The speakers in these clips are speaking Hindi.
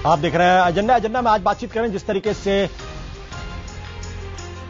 आप देख रहे हैं एजेंडा में आज बातचीत करें जिस तरीके से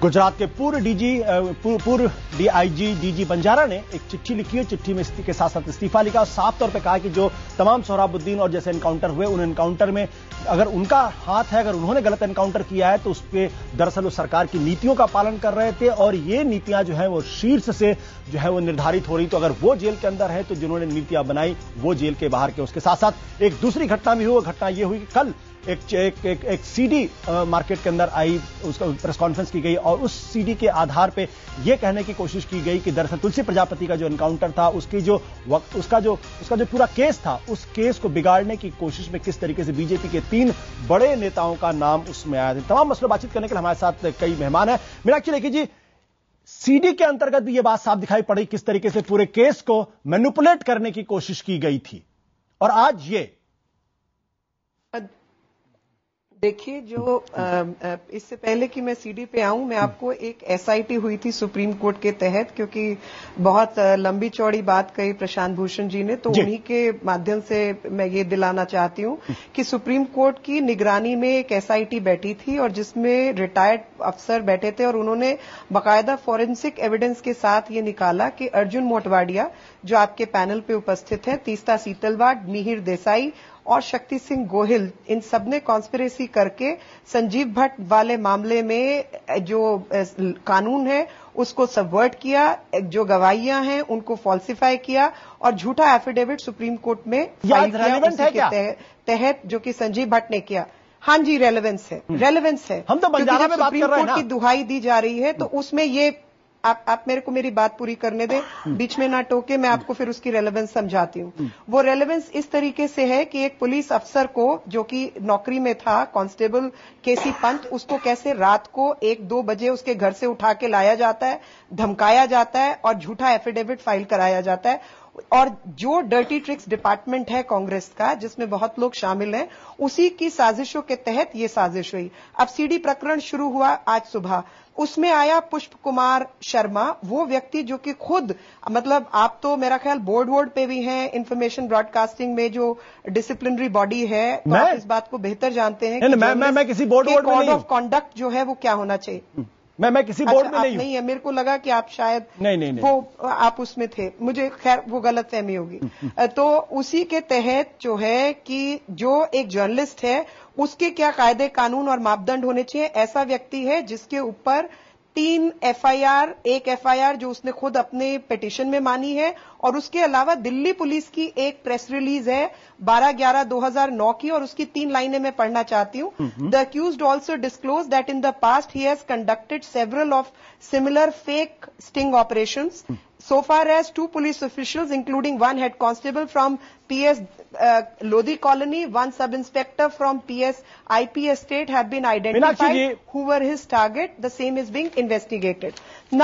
गुजरात के पूर्व डीआईजी डीजी बंजारा ने एक चिट्ठी लिखी है। चिट्ठी में के साथ साथ इस्तीफा लिखा और साफ तौर पे कहा कि जो तमाम सोहराबुद्दीन और जैसे एनकाउंटर हुए उन एनकाउंटर में अगर उनका हाथ है, अगर उन्होंने गलत एनकाउंटर किया है तो उस पर दरअसल वो सरकार की नीतियों का पालन कर रहे थे और ये नीतियां जो है वो शीर्ष से जो है वो निर्धारित हो रही। तो अगर वो जेल के अंदर है तो जिन्होंने नीतियां बनाई वो जेल के बाहर के। उसके साथ साथ एक दूसरी घटना भी हुई। घटना ये हुई कि कल एक सीडी मार्केट के अंदर आई, उसका प्रेस कॉन्फ्रेंस की गई और उस सीडी के आधार पे यह कहने की कोशिश की गई कि दरअसल तुलसी प्रजापति का जो एनकाउंटर था उसका जो पूरा केस था, उस केस को बिगाड़ने की कोशिश में किस तरीके से बीजेपी के 3 बड़े नेताओं का नाम उसमें आया था। तमाम मसलों बातचीत करने के लिए हमारे साथ कई मेहमान हैं। मीनाक्षी लेखी जी, सीडी के अंतर्गत भी यह बात साफ दिखाई पड़ी किस तरीके से पूरे केस को मैनिपुलेट करने की कोशिश की गई थी और आज ये देखिए, जो इससे पहले कि मैं सीडी पे आऊं, मैं आपको एक एसआईटी हुई थी सुप्रीम कोर्ट के तहत, क्योंकि बहुत लंबी चौड़ी बात कही प्रशांत भूषण जी ने, तो उन्हीं के माध्यम से मैं ये दिलाना चाहती हूं कि सुप्रीम कोर्ट की निगरानी में एक एसआईटी बैठी थी और जिसमें रिटायर्ड अफसर बैठे थे और उन्होंने बाकायदा फॉरेंसिक एविडेंस के साथ ये निकाला कि अर्जुन मोटवाडिया, जो आपके पैनल पे उपस्थित है, तीस्ता सीतलवाड़, मिहिर देसाई और शक्ति सिंह गोहिल, इन सबने कॉन्स्पिरेसी करके संजीव भट्ट वाले मामले में जो कानून है उसको सबवर्ट किया, जो गवाहियां हैं उनको फॉल्सिफाई किया और झूठा एफिडेविट सुप्रीम कोर्ट में फाइल किया उसी के तहत, जो कि संजीव भट्ट ने किया। हाँ जी, रेलेवेंस है। हम तो बंजारा में बात कर रहे हैं ना। सुप्रीम कोर्ट की दुहाई दी जा रही है तो उसमें ये आप मेरे को मेरी बात पूरी करने दें, बीच में ना टोके, मैं आपको फिर उसकी रेलेवेंस समझाती हूँ। वो रेलेवेंस इस तरीके से है कि एक पुलिस अफसर को, जो कि नौकरी में था, कांस्टेबल केसी पंत, उसको कैसे रात को 1-2 बजे उसके घर से उठा के लाया जाता है, धमकाया जाता है और झूठा एफिडेविट फाइल कराया जाता है। और जो डर्टी ट्रिक्स डिपार्टमेंट है कांग्रेस का, जिसमें बहुत लोग शामिल हैं, उसी की साजिशों के तहत ये साजिश हुई। अब सीडी प्रकरण शुरू हुआ आज सुबह, उसमें आया पुष्प कुमार शर्मा, वो व्यक्ति जो कि खुद, मतलब आप तो मेरा ख्याल बोर्ड पे भी हैं, इंफॉर्मेशन ब्रॉडकास्टिंग में जो डिसिप्लिनरी बॉडी है, तो आप इस बात को बेहतर जानते हैं कि मैं किसी बोर्ड में कोड ऑफ कॉन्डक्ट जो है वो क्या होना चाहिए। मैं किसी बोर्ड में नहीं है, मेरे को लगा कि आप शायद नहीं। वो आप उसमें थे, मुझे खैर वो गलतफहमी होगी। तो उसी के तहत जो है कि जो एक जर्नलिस्ट है उसके क्या कायदे कानून और मापदंड होने चाहिए। ऐसा व्यक्ति है जिसके ऊपर 3 एफआईआर, एक एफआईआर जो उसने खुद अपने पिटीशन में मानी है, और उसके अलावा दिल्ली पुलिस की एक प्रेस रिलीज है 12/11/2009 की, और उसकी 3 लाइनें मैं पढ़ना चाहती हूं। The accused also disclose that in the past he has conducted several of similar fake sting operations so far as 2 police officials, including 1 head constable from PS Lodi Colony, 1 sub-inspector from PS IP Estate have been identified who were his target. The same is being investigated.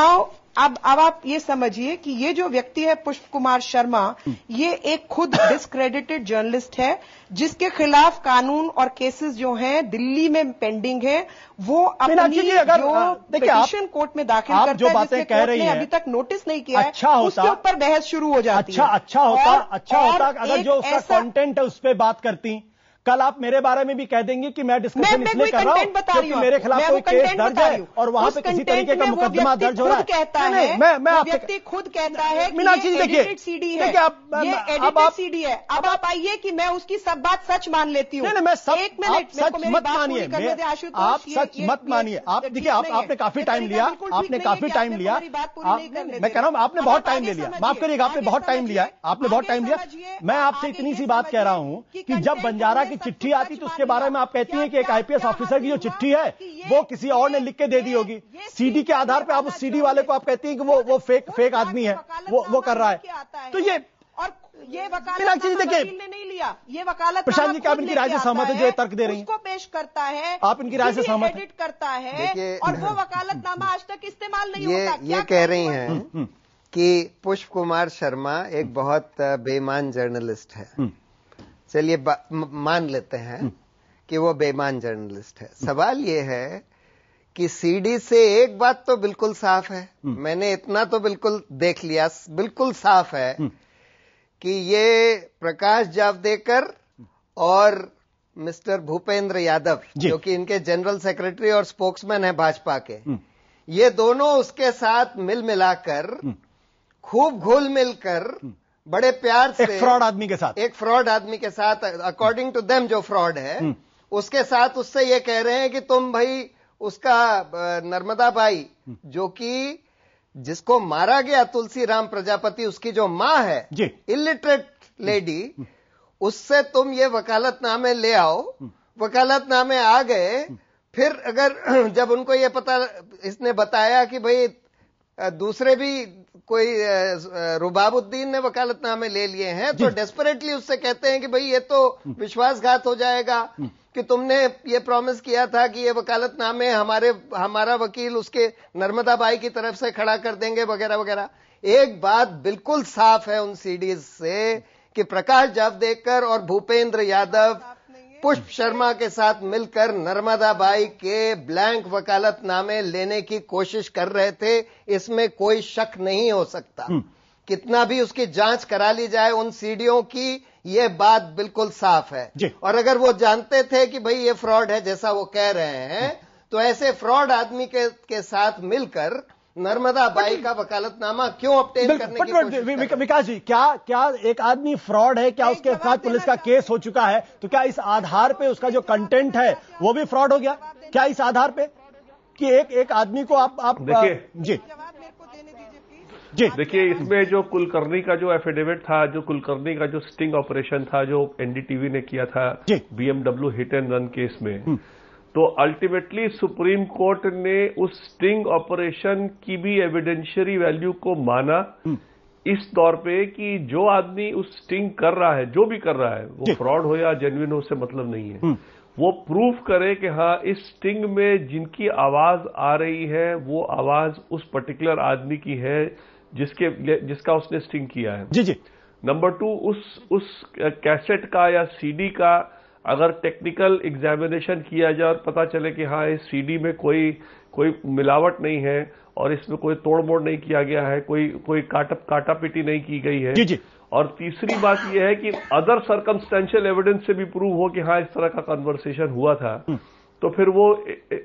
Now, अब आप ये समझिए कि ये जो व्यक्ति है पुष्प कुमार शर्मा, ये एक खुद डिस्क्रेडिटेड जर्नलिस्ट है जिसके खिलाफ कानून और केसेस जो हैं दिल्ली में पेंडिंग है। वो अपनी जो पिटीशन कोर्ट में दाखिल करता है, जिसके कोर्ट ने अभी तक नोटिस नहीं किया है, उसके ऊपर बहस शुरू हो जाती है। अच्छा होता अगर जो उसका कंटेंट है उस पर बात करती। कल आप मेरे बारे में भी कह देंगे कि मैं डिस्कशन इसलिए कर रहा हूं क्योंकि मेरे खिलाफ कोई केस दर्ज है और वहां पे किसी तरीके का मुकदमा दर्ज हो रहा है। मैं व्यक्ति खुद कहता है मीनाक्षी जी, देखिए सीडी है, ये एडिटेड सीडी है। अब आप आइए कि मैं उसकी सब बात सच मान लेती हूँ। मैं सब, एक मिनट, सच मत मानिए, आप सच मत मानिए। आप देखिए, आपने काफी टाइम लिया, मैं कह रहा हूं आपने बहुत टाइम ले लिया, माफ करिएगा, आपने बहुत टाइम लिया, मैं आपसे इतनी सी बात कह रहा हूं कि जब बंजारा की चिट्ठी आती तो उसके बारे में आप कहती हैं कि एक आईपीएस ऑफिसर की जो चिट्ठी है वो किसी और ने लिख के दे दी होगी। सीडी के आधार पे आप उस सीडी वाले को आप कहती हैं कि वो फेक आदमी है, वो कर रहा है। तो ये वकालत ने नहीं लिया, ये वकालत प्रशांत जी, क्या आप इनकी राय से सहमत है जो तर्क दे रही हैं? उसको पेश करता है, आप इनकी राय से सहमत एडिट करता है और वो वकालतनामा आज तक इस्तेमाल नहीं होता। ये कह रही हैं कि पुष्प कुमार शर्मा एक बहुत बेईमान जर्नलिस्ट है। चलिए मान लेते हैं कि वो बेईमान जर्नलिस्ट है। सवाल ये है कि सीडी से एक बात तो बिल्कुल साफ है, मैंने इतना तो बिल्कुल देख लिया, बिल्कुल साफ है कि ये प्रकाश जावड़ेकर और मिस्टर भूपेंद्र यादव, जो कि इनके जनरल सेक्रेटरी और स्पोक्समैन है भाजपा के, ये दोनों उसके साथ मिल मिलाकर खूब घुल मिलकर बड़े प्यार से एक फ्रॉड आदमी के साथ अकॉर्डिंग टू देम जो फ्रॉड है उसके साथ उससे ये कह रहे हैं कि तुम भाई उसका नर्मदा बाई, जो कि जिसको मारा गया तुलसी राम प्रजापति, उसकी जो मां है इलिटरेट लेडी, उससे तुम ये वकालतनामे ले आओ। वकालतनामे आ गए, फिर अगर जब उनको ये पता, इसने बताया कि भाई दूसरे भी कोई रुबाबुद्दीन ने वकालतनामे ले लिए हैं, तो डेस्परेटली उससे कहते हैं कि भाई ये तो विश्वासघात हो जाएगा कि तुमने ये प्रॉमिस किया था कि ये वकालतनामे हमारा वकील उसके नर्मदा बाई की तरफ से खड़ा कर देंगे वगैरह वगैरह। एक बात बिल्कुल साफ है उन सीडीज से कि प्रकाश जावड़ेकर और भूपेंद्र यादव पुष्प शर्मा के साथ मिलकर नर्मदा बाई के ब्लैंक वकालतनामे लेने की कोशिश कर रहे थे, इसमें कोई शक नहीं हो सकता। कितना भी उसकी जांच करा ली जाए उन सीडीओ की, ये बात बिल्कुल साफ है। और अगर वो जानते थे कि भाई ये फ्रॉड है जैसा वो कह रहे हैं, तो ऐसे फ्रॉड आदमी के साथ मिलकर नर्मदा बाई का वकालतनामा क्यों ऑब्टेन करने की कोशिश? विकास जी, क्या एक आदमी फ्रॉड है? क्या उसके साथ पुलिस का केस हो चुका है? तो क्या इस आधार पे उसका जो कंटेंट है वो भी फ्रॉड हो गया? क्या इस आधार पे कि एक आदमी को आप देखिए जी देखिए, इसमें जो कुलकर्णी का जो एफिडेविट था, जो कुलकर्णी का जो स्टिंग ऑपरेशन था जो एनडीटीवी ने किया था BMW hit and run case में, तो अल्टीमेटली सुप्रीम कोर्ट ने उस स्टिंग ऑपरेशन की भी एविडेंशियरी वैल्यू को माना इस तौर पे कि जो आदमी उस स्टिंग कर रहा है, जो भी कर रहा है, वो फ्रॉड हो या जेन्युइन हो, उससे मतलब नहीं है। वो प्रूफ करे कि हाँ, इस स्टिंग में जिनकी आवाज आ रही है वो आवाज उस पर्टिकुलर आदमी की है जिसका उसने स्टिंग किया है। जी। नंबर 2, उस कैसेट का या सीडी का अगर टेक्निकल एग्जामिनेशन किया जाए और पता चले कि हाँ, इस सीडी में कोई मिलावट नहीं है और इसमें कोई तोड़ मोड़ नहीं किया गया है, कोई काटा पीटी नहीं की गई है। जी। और तीसरी बात यह है कि अदर सर्कमस्टेंशियल एविडेंस से भी प्रूव हो कि हाँ, इस तरह का कन्वर्सेशन हुआ था, तो फिर वो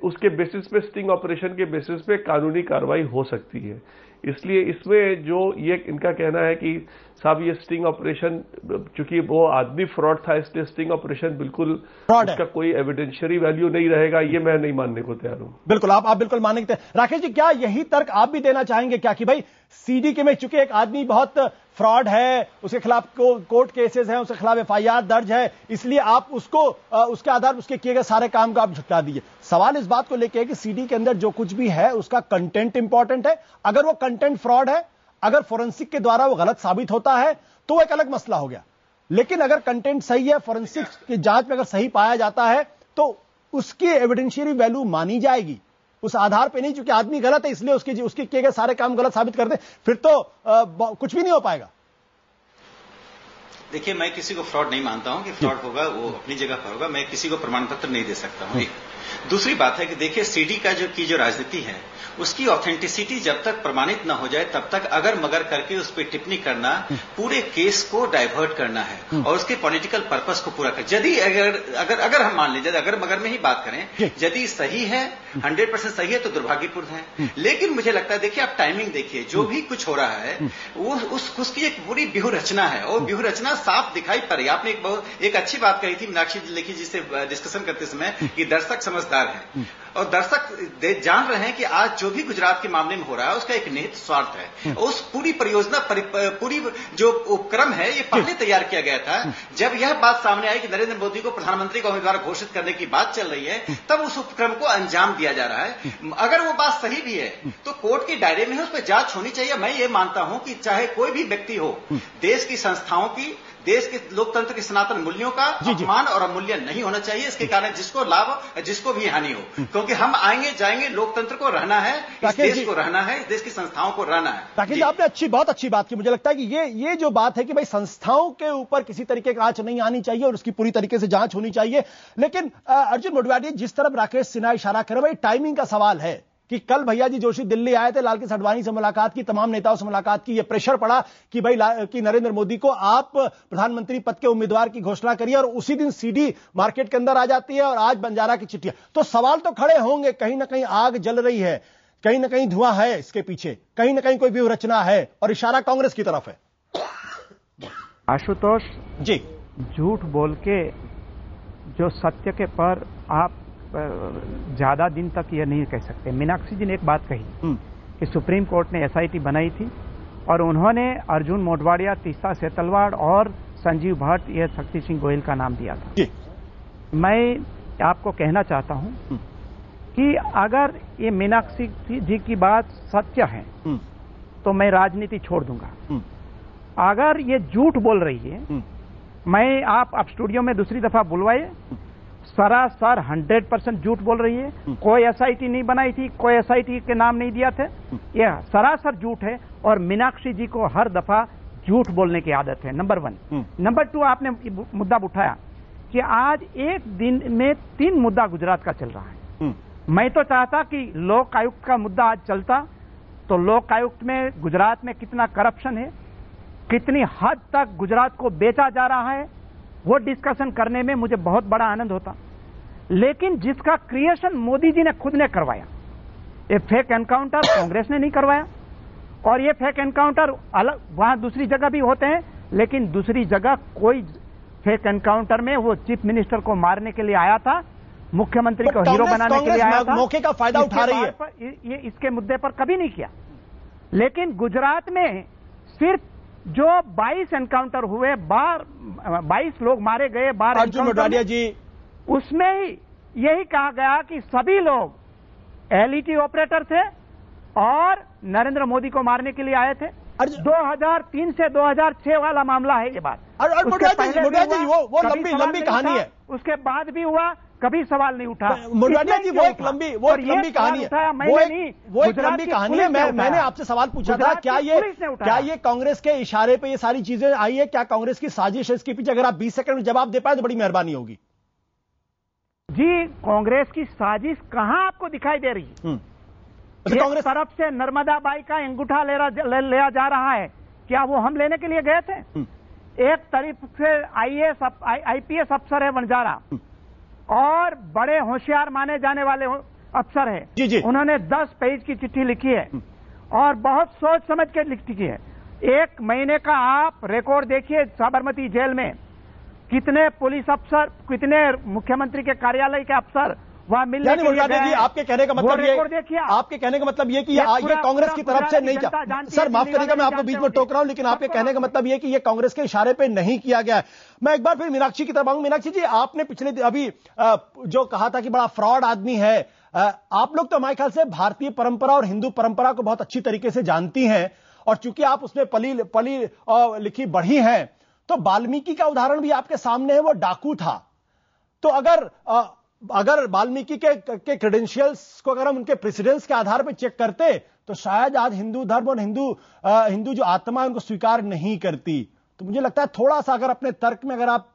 उसके बेसिस पे, स्टिंग ऑपरेशन के बेसिस पे कानूनी कार्रवाई हो सकती है। इसलिए इसमें जो ये इनका कहना है कि साहब ये स्टिंग ऑपरेशन, चूंकि वो आदमी फ्रॉड था इसलिए स्टिंग ऑपरेशन बिल्कुल उसका कोई एविडेंशियरी वैल्यू नहीं रहेगा, ये मैं नहीं मानने को तैयार हूं। बिल्कुल, आप बिल्कुल मानने के तैयार। राकेश जी, क्या यही तर्क आप भी देना चाहेंगे क्या कि भाई सीडी के में चूंकि एक आदमी बहुत फ्रॉड है, उसके खिलाफ कोर्ट केसेस हैं, उसके खिलाफ एफआईआर दर्ज है, इसलिए आप उसको उसके आधार उसके किए गए सारे काम को आप झुका दीजिए? सवाल इस बात को लेकर है कि सीडी के अंदर जो कुछ भी है उसका कंटेंट इंपॉर्टेंट है। अगर वो कंटेंट फ्रॉड है, अगर फोरेंसिक के द्वारा वो गलत साबित होता है तो एक अलग मसला हो गया, लेकिन अगर कंटेंट सही है, फोरेंसिक की जांच में अगर सही पाया जाता है तो उसकी एविडेंशियरी वैल्यू मानी जाएगी। उस आधार पे नहीं, चूंकि आदमी गलत है इसलिए उसके किए गए सारे काम गलत साबित कर दे, फिर तो कुछ भी नहीं हो पाएगा। देखिए, मैं किसी को फ्रॉड नहीं मानता हूं कि फ्रॉड होगा, वो अपनी जगह पर होगा। मैं किसी को प्रमाण पत्र नहीं दे सकता हूं। दूसरी बात है कि देखिए, सीडी का जो राजनीति है उसकी ऑथेंटिसिटी जब तक प्रमाणित न हो जाए तब तक अगर मगर करके उस पर टिप्पणी करना पूरे केस को डाइवर्ट करना है और उसके पॉलिटिकल पर्पस को पूरा कर। यदि अगर हम मान लीजिए अगर मगर में ही बात करें, यदि सही है, 100% सही है तो दुर्भाग्यपूर्ण है। लेकिन मुझे लगता है, देखिए आप टाइमिंग देखिए, जो भी कुछ हो रहा है वो उसकी एक पूरी व्यूह रचना है और व्यूह रचना साफ दिखाई पड़ रही है। आपने एक अच्छी बात कही थी मीनाक्षी लेखी जी से डिस्कशन करते समय कि दर्शक समझदार है और दर्शक जान रहे हैं कि आज जो भी गुजरात के मामले में हो रहा है उसका एक निहित स्वार्थ है। उस पूरी परियोजना पूरी जो उपक्रम है ये पहले तैयार किया गया था। जब यह बात सामने आई कि नरेंद्र मोदी को प्रधानमंत्री का उम्मीदवार घोषित करने की बात चल रही है, तब उस उपक्रम को अंजाम दिया जा रहा है। अगर वो बात सही भी है तो कोर्ट के दायरे में है, उस पर जांच होनी चाहिए। मैं ये मानता हूं कि चाहे कोई भी व्यक्ति हो, देश की संस्थाओं की, देश के लोकतंत्र के सनातन मूल्यों का अपमान और अमूल्य नहीं होना चाहिए। इसके कारण जिसको लाभ जिसको भी हानि हो, क्योंकि हम आएंगे जाएंगे, लोकतंत्र को रहना है, इस देश को रहना है, इस देश की संस्थाओं को रहना है। राकेश जी, आपने बहुत अच्छी बात की। मुझे लगता है कि ये जो बात है कि भाई संस्थाओं के ऊपर किसी तरीके का आंच नहीं आनी चाहिए और उसकी पूरी तरीके से जांच होनी चाहिए। लेकिन अर्जुन मोढवाडिया, जिस तरफ राकेश सिन्हा इशारा कर रहे, भाई टाइमिंग का सवाल है कि कल भैया जी जोशी दिल्ली आए थे, लाल कृष्ण आडवाणी से मुलाकात की, तमाम नेताओं से मुलाकात की, यह प्रेशर पड़ा कि भाई कि नरेंद्र मोदी को आप प्रधानमंत्री पद के उम्मीदवार की घोषणा करिए, और उसी दिन सीडी मार्केट के अंदर आ जाती है और आज बंजारा की चिट्ठियां। तो सवाल तो खड़े होंगे, कहीं ना कहीं आग जल रही है, कहीं ना कहीं धुआं है इसके पीछे, कहीं ना कहीं कोई व्यूह रचना है और इशारा कांग्रेस की तरफ है। आशुतोष जी, झूठ बोल के जो सत्य के पर आप ज्यादा दिन तक ये नहीं कह सकते। मीनाक्षी जी ने एक बात कही कि सुप्रीम कोर्ट ने एसआईटी बनाई थी और उन्होंने अर्जुन मोढवाडिया, तीस्ता सेतलवाड़ और संजीव भट्ट, ये शक्ति सिंह गोयल का नाम दिया था। जी। मैं आपको कहना चाहता हूं कि अगर ये मीनाक्षी जी की बात सत्य है तो मैं राजनीति छोड़ दूंगा। अगर ये झूठ बोल रही है, मैं आप स्टूडियो में दूसरी दफा बुलवाए, सरासर 100% झूठ बोल रही है। कोई एसआईटी नहीं बनाई थी, कोई एसआईटी के नाम नहीं दिया था, यह सरासर झूठ है और मीनाक्षी जी को हर दफा झूठ बोलने की आदत है, नंबर 1। नंबर 2, आपने मुद्दा उठाया कि आज एक दिन में 3 मुद्दा गुजरात का चल रहा है। मैं तो चाहता कि लोक आयुक्त का मुद्दा आज चलता, तो लोक आयुक्त में गुजरात में कितना करप्शन है, कितनी हद तक गुजरात को बेचा जा रहा है, वो डिस्कशन करने में मुझे बहुत बड़ा आनंद होता। लेकिन जिसका क्रिएशन मोदी जी ने खुद ने करवाया, ये फेक एनकाउंटर कांग्रेस ने नहीं करवाया, और ये फेक एनकाउंटर अलग वहां दूसरी जगह भी होते हैं, लेकिन दूसरी जगह कोई फेक एनकाउंटर में वो चीफ मिनिस्टर को मारने के लिए आया था, मुख्यमंत्री को हीरो बनाने के लिए आया था, मौके का फायदा उठा रही है। ये इसके मुद्दे पर कभी नहीं किया। लेकिन गुजरात में सिर्फ जो 22 एनकाउंटर हुए, 22 लोग मारे गए, 12 अर्जुन मोढवाडिया जी, उसमें ही यही कहा गया कि सभी लोग एलईटी ऑपरेटर थे और नरेंद्र मोदी को मारने के लिए आए थे। 2003 से 2006 वाला मामला है ये बात। मोढवाडिया जी वो लंबी कहानी है, उसके बाद भी हुआ, कभी सवाल नहीं उठा। मोढवाडिया जी वो एक लंबी कहानी है, वो एक लंबी कहानी है। मैंने आपसे सवाल पूछा था, क्या ये कांग्रेस के इशारे पे ये सारी चीजें आई है, क्या कांग्रेस की साजिश है इसके पीछे? अगर आप 20 सेकंड में जवाब दे पाए तो बड़ी मेहरबानी होगी। जी, कांग्रेस की साजिश कहां आपको दिखाई दे रही है? कांग्रेस तरफ से नर्मदा बाई का अंगूठा लिया जा रहा है, क्या वो हम लेने के लिए गए थे? एक तरफ से आईपीएस अफसर है वंजारा और बड़े होशियार माने जाने वाले अफसर है, उन्होंने 10 पेज की चिट्ठी लिखी है और बहुत सोच समझ के लिखी है। 1 महीने का आप रिकॉर्ड देखिए, साबरमती जेल में कितने पुलिस अफसर, कितने मुख्यमंत्री के कार्यालय के अफसर वहां मिलने के लिए गए। आपके कहने का मतलब ये कि ये कांग्रेस की तरफ से नहीं किया। सर माफ करिएगा, मैं आपको बीच में टोक रहा हूं, लेकिन आपके कहने का मतलब ये कि ये कांग्रेस के इशारे पे नहीं किया गया है। मैं एक बार फिर मीनाक्षी की तरफ आऊंगा। मीनाक्षी जी, आपने पिछले अभी जो कहा था कि बड़ा फ्रॉड आदमी है, आप लोग तो हमारे ख्याल से भारतीय परंपरा और हिंदू परंपरा को बहुत अच्छी तरीके से जानती हैं, और चूंकि आप उसमें पली लिखी बढ़ी हैं, तो वाल्मीकि का उदाहरण भी आपके सामने है, वो डाकू था। तो अगर वाल्मीकि के क्रेडेंशियल्स को अगर हम उनके प्रेसिडेंस के आधार पर चेक करते तो शायद आज हिंदू धर्म और हिंदू जो आत्मा है उनको स्वीकार नहीं करती। तो मुझे लगता है थोड़ा सा अगर अपने तर्क में अगर आप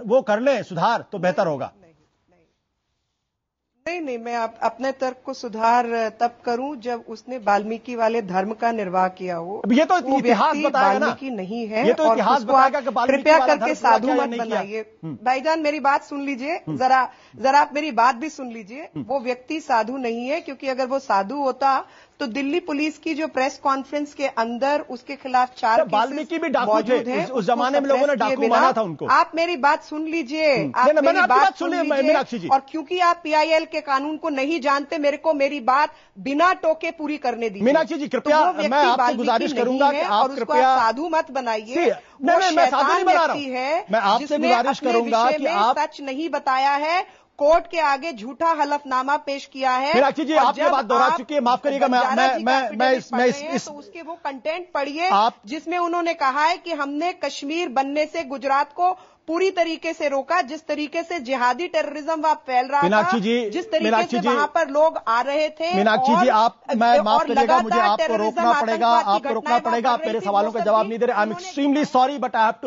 वो कर लें सुधार तो बेहतर होगा। नहीं, मैं अपने तर्क को सुधार तब करूं जब उसने वाल्मीकि वाले धर्म का निर्वाह किया हो। ये तो इतिहास बताएगा ना, वाल्मीकि नहीं है, ये तो इतिहास बताएगा कि कृपया करके साधु मत बनाइए। भाईजान मेरी बात सुन लीजिए, जरा आप मेरी बात भी सुन लीजिए। वो व्यक्ति साधु नहीं है, क्योंकि अगर वो साधु होता तो दिल्ली पुलिस की जो प्रेस कॉन्फ्रेंस के अंदर उसके खिलाफ 4 वाल्मीकि भी डाकू थे, उस जमाने में लोगों ने डाकू माना था उनको। आप मेरी बात सुन लीजिए, आप मेरी बात सुन लीजिए, और क्योंकि आप पीआईएल के कानून को नहीं जानते, मेरी बात बिना टोके पूरी करने दीजिए। मीनाक्षी जी कृपया, मैं आपसे गुजारिश करूंगा कि आप कृपया साधु मत बनाइए। मैं साधु नहीं बना रहा हूं, मैं आपसे गुजारिश करूंगा कि आप सच नहीं बताया है, कोर्ट के आगे झूठा हलफनामा पेश किया है। मीनाक्षी जी आपने बात दोहरा चुकी है, माफ करिएगा, मैं तो उसके वो कंटेंट पढ़िए जिसमें उन्होंने कहा है कि हमने कश्मीर बनने से गुजरात को पूरी तरीके से रोका, जिस तरीके से जिहादी टेररिज्म वहां फैल रहा था, जिस तरीके से वहां पर लोग आ रहे थे। मीनाक्षी जी आप, मैं माफ करिएगा, मुझे आपको रोकना पड़ेगा, आप मेरे सवालों का जवाब नहीं दे रहे। I am extremely sorry but I have to